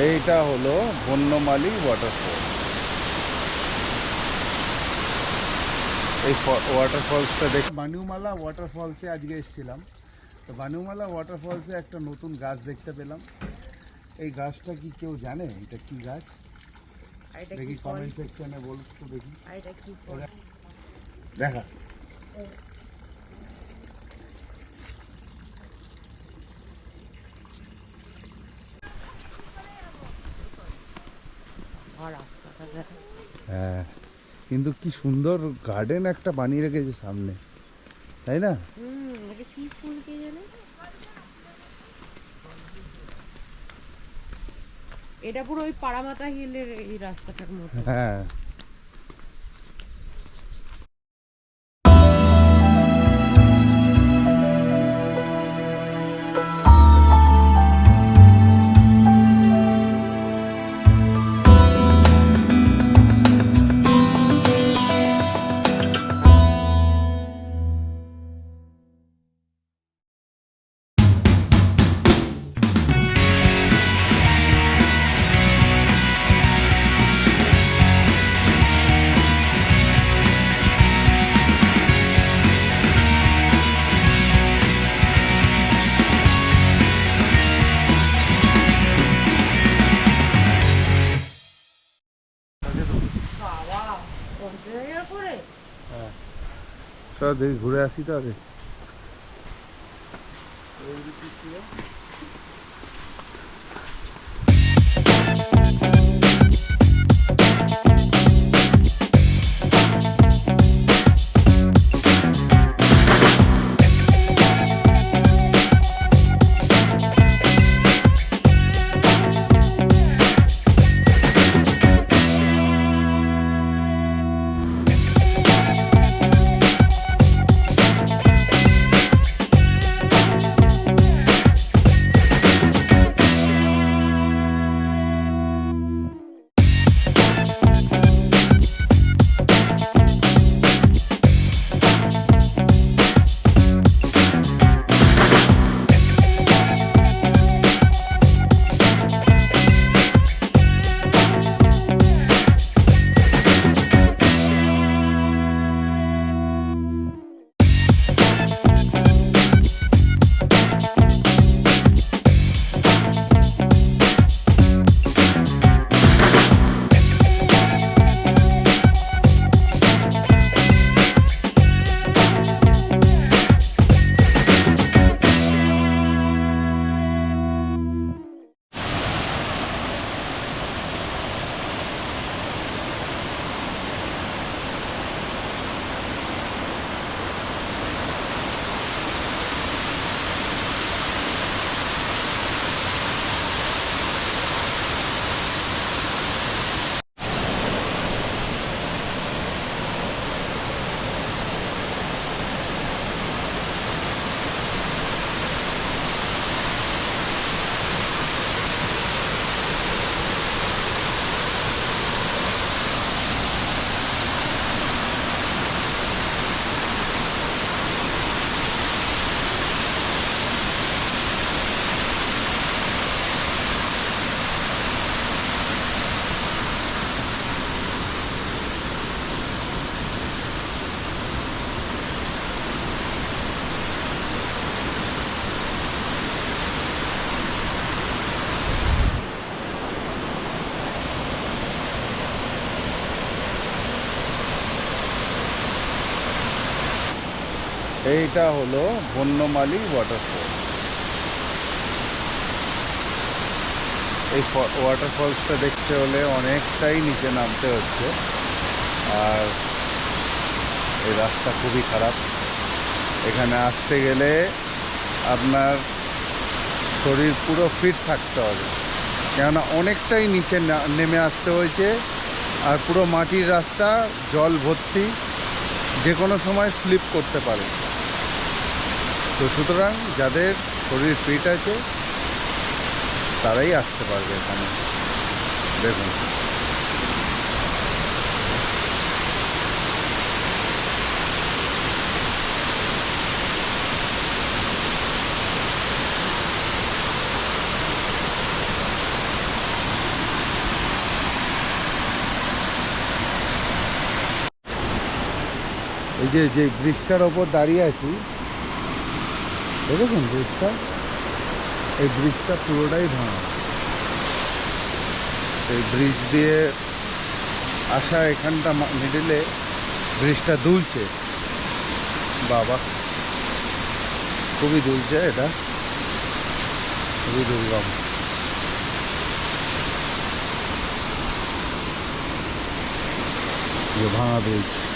এইটা হলো বন্যমালী ওয়াটারফল। এই ওয়াটারফলসটা দেখ, বানিউমালা ওয়াটারফলসে আজকে এসেছিলাম। তো বানিউমালা ওয়াটারফলসে একটা নতুন গাছ দেখতে পেলাম। এই গাছটা কি কেউ জানে এটা কি গাছ? দেখি কমেন্ট সেকশনে বলুন তো দেখি। দেখা হ্যাঁ, কিন্তু কি সুন্দর গার্ডেন একটা বানিয়ে রেখেছে সামনে, তাই না? কি ফুল কে জানে? এটা পুরো ওই পাড়ামাতা হিলের এই রাস্তাটার মতো। হ্যাঁ, চল দেখি ঘুরে আসি তো আগে। এইটা হলো বন্যমালী ওয়াটারফল। এই ওয়াটারফলসটা দেখতে হলে অনেকটাই নিচে নামতে হচ্ছে, আর এই রাস্তা খুবই খারাপ। এখানে আসতে গেলে আপনার শরীর পুরো ফিট থাকতে হবে, কেননা অনেকটাই নিচে নেমে আসতে হয়েছে, আর পুরো মাটির রাস্তা, জল ভর্তি, যে কোনো সময় স্লিপ করতে পারে। তো সুতরাং যাদের শরীর ফিট আছে তারাই আসতে পারবে এখানে। দেখুন, যে ব্রিজটার ওপর দাঁড়িয়ে আছি, দেখেছেন ব্রিজটা? এই ব্রিজটা পুরোটাই ভাঙা। এই ব্রিজ দিয়ে আসা এখানটা মিডিলে ব্রিজটা দুলছে, বাবা খুবই দুলছে, এটা খুবই দুর্গম। ভাঙা ব্রিজ।